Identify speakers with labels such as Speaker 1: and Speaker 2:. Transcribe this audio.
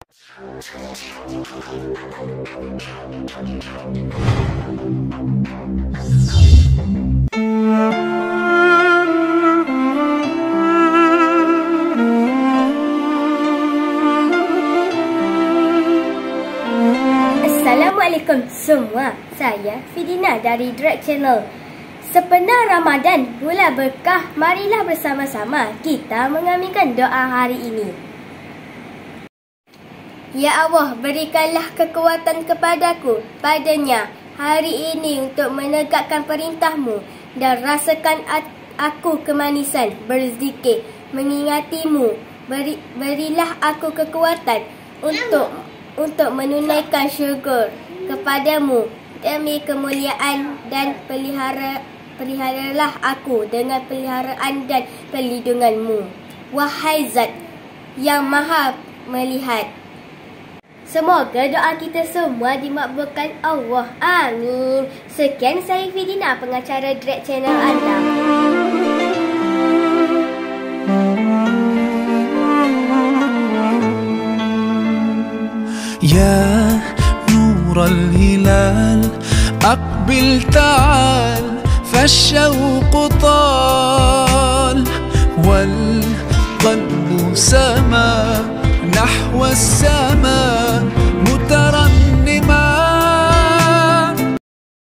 Speaker 1: Assalamualaikum semua, saya Fidina dari Drag Channel. Sepenuh Ramadan, bulan berkah, marilah bersama-sama kita mengaminkan doa hari ini. Ya Allah, berikanlah kekuatan kepadaku padanya hari ini untuk menegakkan perintah-Mu dan rasakan aku kemanisan berzikir mengingati-Mu. Berilah aku kekuatan untuk menunaikan syukur kepadamu demi kemuliaan dan peliharalah aku dengan peliharaan dan perlindunganmu, wahai Zat yang Maha Melihat. Semoga doa kita semua dimakbulkan Allah. Amin. Sekian, saya Fidina, pengacara Drag Channel anda.
Speaker 2: يا نور الهلال أقبل تعال فالشوق طال والقلب سما نحو السماء مترنما.